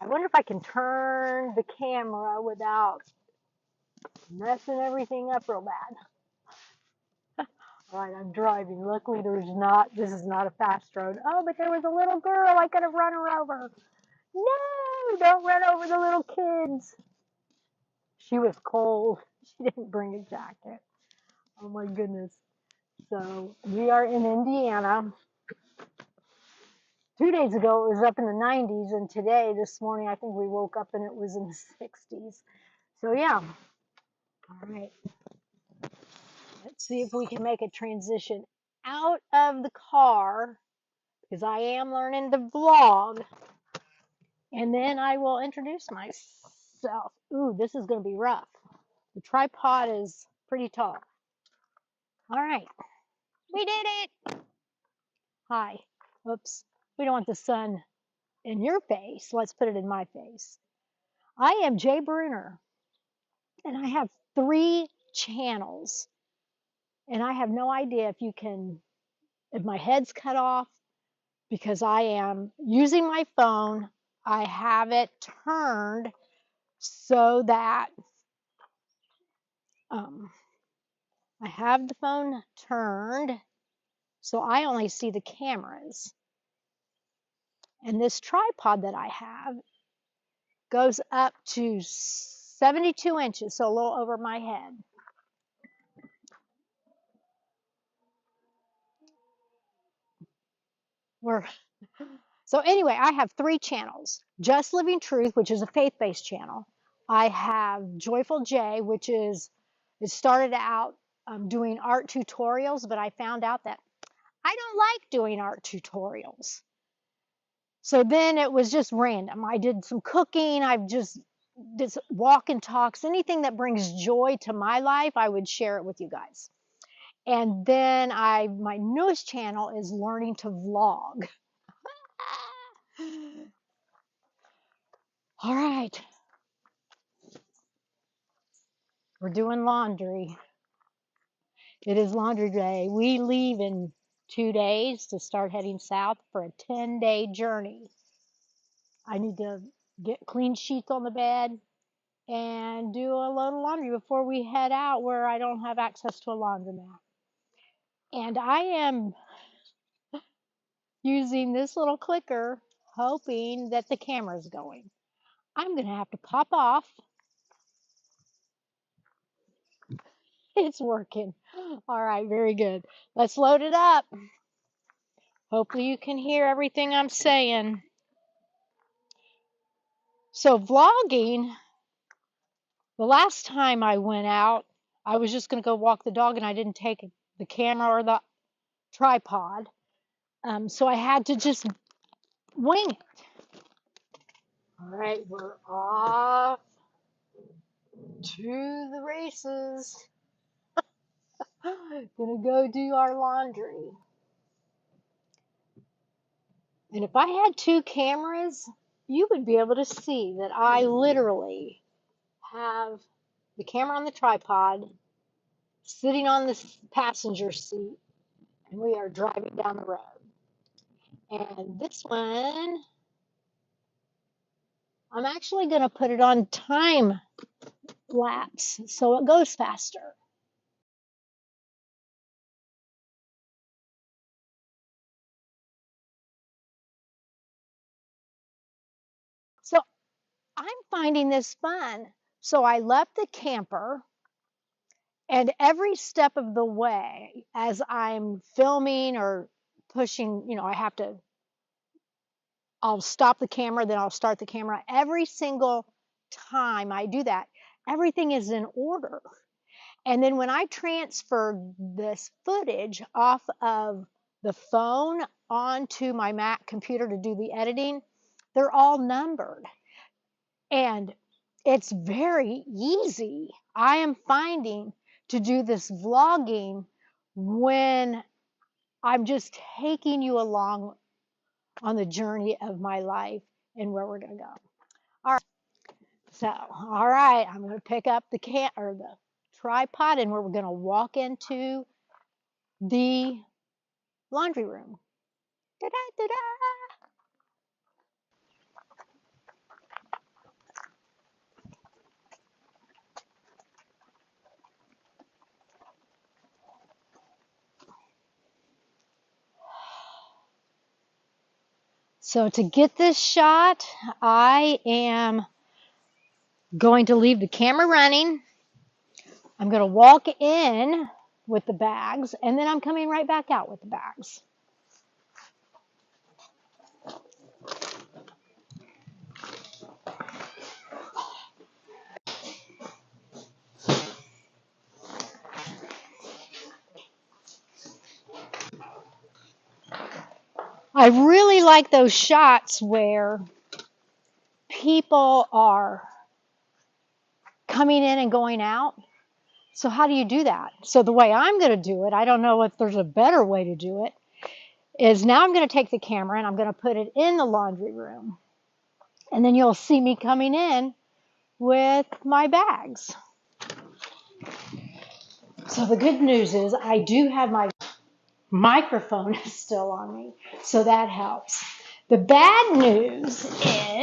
I wonder if I can turn the camera without messing everything up real bad. All right, I'm driving. Luckily, this is not a fast road. Oh, but there was a little girl. I could have run her over. No, don't run over the little kids. She was cold. She didn't bring a jacket. Oh my goodness. So we are in Indiana. 2 days ago, it was up in the 90s, and today, this morning, I think we woke up and it was in the 60s. So yeah. All right. Let's see if we can make a transition out of the car because I am learning to vlog. And then I will introduce myself. Ooh, this is going to be rough. The tripod is pretty tall. All right. We did it. Hi. Oops. We don't want the sun in your face. Let's put it in my face. I am Jay Bruner, and I have 3 channels. And I have no idea if my head's cut off, because I am using my phone. I have it turned so that I have the phone turned so I only see the cameras. And this tripod that I have goes up to 72 inches, so a little over my head. So anyway, I have 3 channels. Just Living Truth, which is a faith-based channel. I have Joyful Jay, it started out doing art tutorials, but I found out that I don't like doing art tutorials. So then it was just random. I did some cooking. I've just did walk and talks. Anything that brings joy to my life, I would share it with you guys. And then my newest channel is learning to vlog. All right. We're doing laundry. It is laundry day. We leave in 2 days to start heading south for a 10-day journey. I need to get clean sheets on the bed and do a load of laundry before we head out where I don't have access to a laundromat. And I am using this little clicker hoping that the camera's going. I'm going to have to pop off. It's working. All right, very good. Let's load it up. Hopefully you can hear everything I'm saying. So vlogging, the last time I went out, I was just going to go walk the dog and I didn't take the camera or the tripod. So I had to just wing it. All right, we're off to the races. Gonna go do our laundry. And if I had 2 cameras, you would be able to see that I literally have the camera on the tripod sitting on the passenger seat, and we are driving down the road. And this one, I'm actually going to put it on time lapse so it goes faster. So I'm finding this fun. So I left the camper, and every step of the way as I'm filming or pushing, I'll stop the camera, then I'll start the camera. Every single time I do that, everything is in order. And then when I transfer this footage off of the phone onto my Mac computer to do the editing, they're all numbered. And it's very easy. I am finding to do this vlogging when I'm just taking you along on the journey of my life and where we're going to go. All right. So, all right, I'm going to pick up the tripod and we're going to walk into the laundry room. Da-da, da-da. So to get this shot, I am going to leave the camera running. I'm going to walk in with the bags, and then I'm coming right back out with the bags. I really like those shots where people are coming in and going out. So how do you do that? So the way I'm going to do it, I don't know if there's a better way to do it, is now I'm going to take the camera and I'm going to put it in the laundry room. And then you'll see me coming in with my bags. So the good news is I do have my microphone still on me, so that helps. The bad news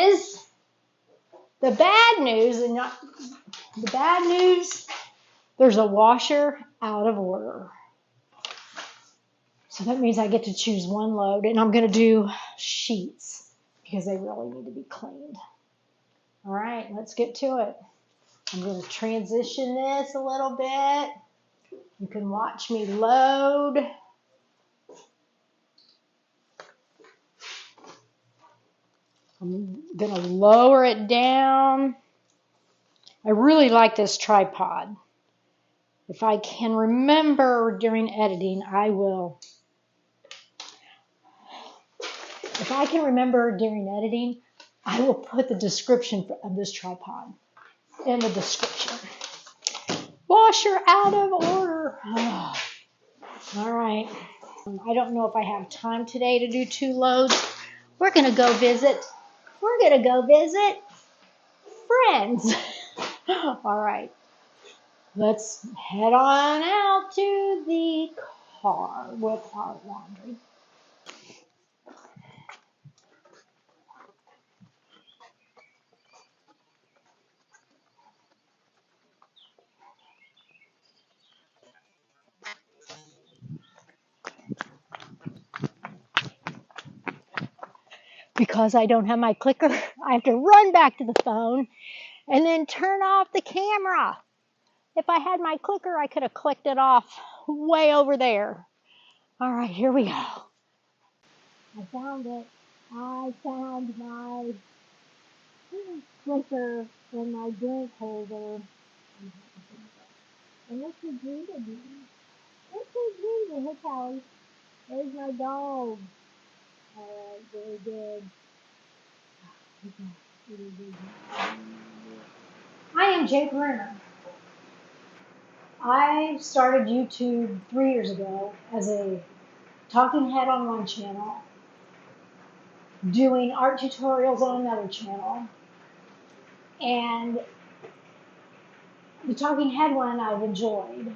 is, there's a washer out of order. So that means I get to choose one load, and I'm going to do sheets because they really need to be cleaned. All right, let's get to it. I'm going to transition this a little bit. You can watch me load. I'm going to lower it down. I really like this tripod. If I can remember during editing, I will. If I can remember during editing, I will put the description of this tripod in the description. Washer out of order. Oh. All right. I don't know if I have time today to do 2 loads. We're going to go visit friends. All right. Let's head on out to the car with our laundry. Because I don't have my clicker, I have to run back to the phone and then turn off the camera. If I had my clicker, I could have clicked it off way over there. All right, here we go. I found it. I found my clicker in my drink holder. And look who greeted me. Look who greeted me. Hey, Callie. There's my dog. All right, very good. I am Jaye Bruner. I started YouTube 3 years ago as a talking head on one channel, doing art tutorials on another channel, and the talking head one I've enjoyed.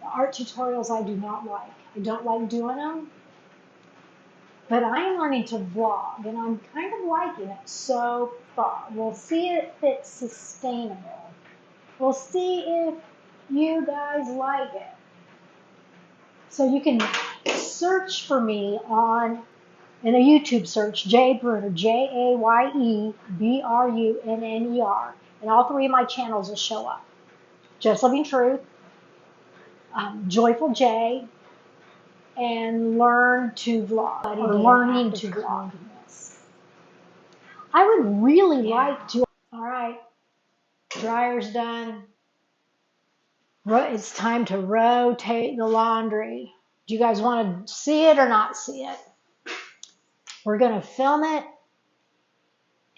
The art tutorials I do not like. I don't like doing them, but I am learning to vlog, and I'm kind of liking it so far. We'll see if it's sustainable. We'll see if you guys like it. So you can search for me in a YouTube search, Jaye Bruner, JayeBrunner, and all 3 of my channels will show up. Just Living Truth, Joyful Jaye, and Learn to Vlog, or Learning to Vlog. I would really like to. All right, dryer's done. It's time to rotate the laundry. Do you guys want to see it or not see it? We're going to film it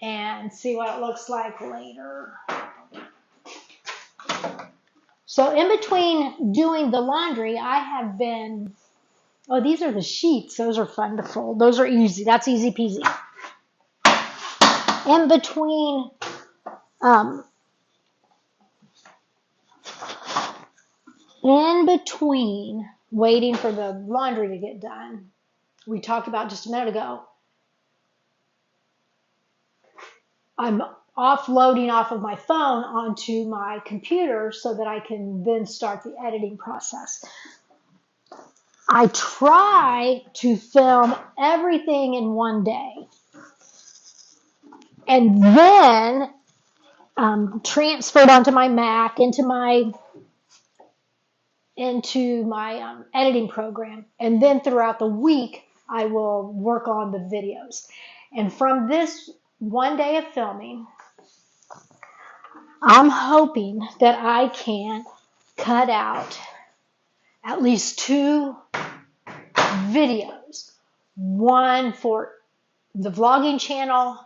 and see what it looks like later. So in between doing the laundry, I have been, oh, these are the sheets. Those are fun to fold. Those are easy. That's easy peasy. In between, waiting for the laundry to get done, we talked about just a minute ago, I'm offloading off of my phone onto my computer so that I can then start the editing process. I try to film everything in one day. and then transferred onto my Mac into my editing program. And then throughout the week, I will work on the videos. And from this one day of filming, I'm hoping that I can cut out at least 2 videos, one for the vlogging channel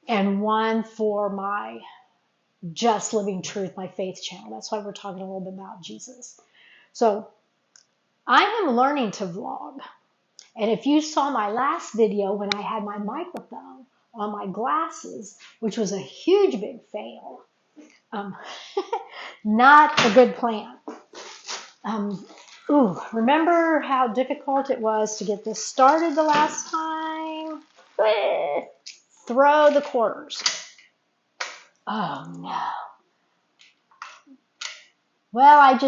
and one for my Just Living Truth, my faith channel. That's why we're talking a little bit about Jesus. So I am learning to vlog. And if you saw my last video when I had my microphone on my glasses, which was a huge big fail, not a good plan. Remember how difficult it was to get this started the last time? Throw the quarters. Oh no. Well, I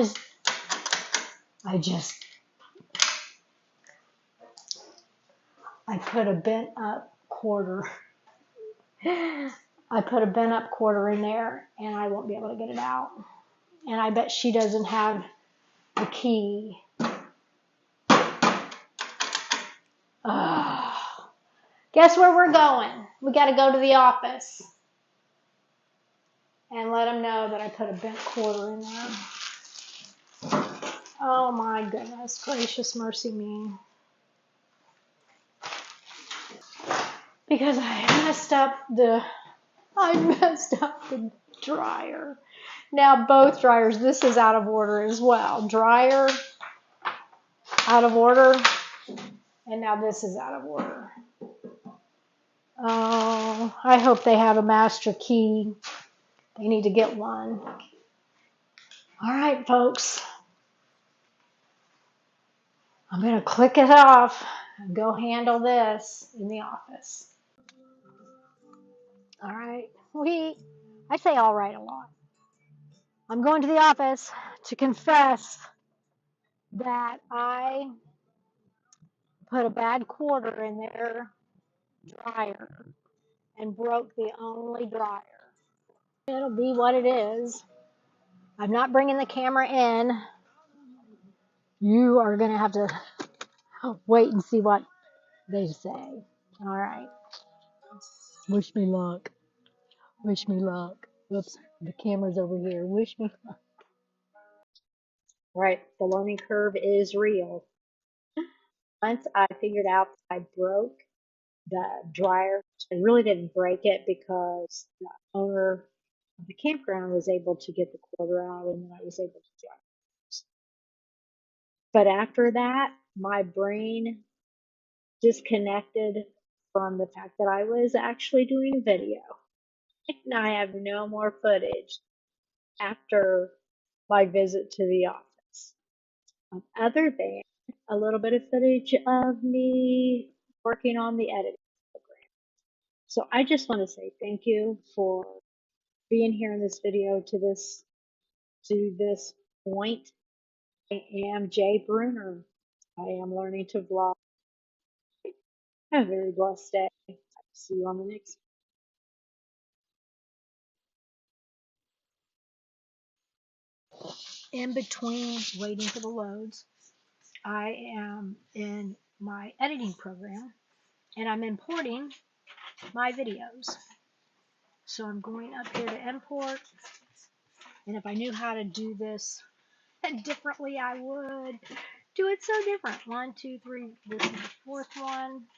put a bent up quarter. I put a bent up quarter in there and I won't be able to get it out. And I bet she doesn't have a key. Guess where we're going? We got to go to the office and let them know that I put a bent quarter in there. Oh my goodness, gracious mercy me. Because I messed up the dryer. Now both dryers, this is out of order as well. Dryer, out of order, and now this is out of order. Oh, I hope they have a master key. They need to get one. All right, folks. I'm going to click it off and go handle this in the office. All right. I say all right a lot. I'm going to the office to confess that I put a bad quarter in their dryer and broke the only dryer. It'll be what it is. I'm not bringing the camera in. You are going to have to wait and see what they say. All right. Wish me luck. Wish me luck. Oops, the camera's over here. Wish me luck. Right, the learning curve is real. Once I figured out that I broke the dryer, I really didn't break it because the owner of the campground was able to get the quarter out and then I was able to dry it. But after that, my brain disconnected from the fact that I was actually doing a video. And I have no more footage after my visit to the office, other than a little bit of footage of me working on the editing program. So I just want to say thank you for being here in this video to this point. I am Jaye Bruner. I am learning to vlog. Have a very blessed day. See you on the next. In between waiting for the loads, I am in my editing program and I'm importing my videos. So I'm going up here to import, and if I knew how to do this differently, I would do it so different. 1, 2, 3, this is the 4th one.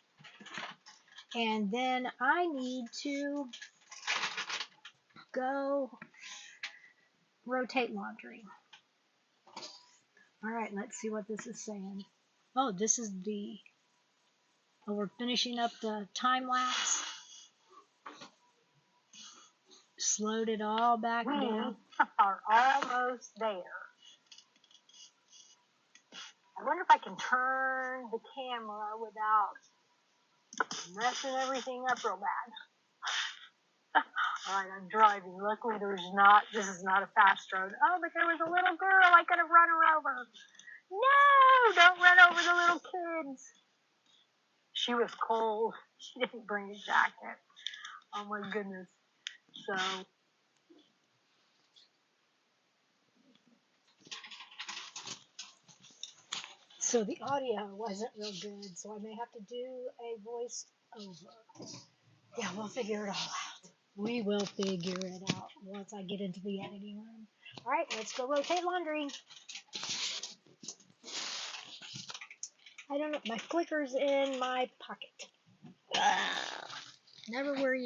And then I need to go rotate laundry. All right, let's see what this is saying. Oh, this is we're finishing up the time lapse. Slowed it all back down. Are almost there. I wonder if I can turn the camera without messing everything up real bad. All right, I'm driving. Luckily, this is not a fast road. Oh, but there was a little girl. I could have run her over. No, don't run over the little kids. She was cold. She didn't bring a jacket. Oh my goodness. So the audio wasn't real good, so I may have to do a voice over. Yeah, we'll figure it all out. We will figure it out once I get into the editing room. All right, let's go rotate laundry. I don't know. My flicker's in my pocket. Never worry.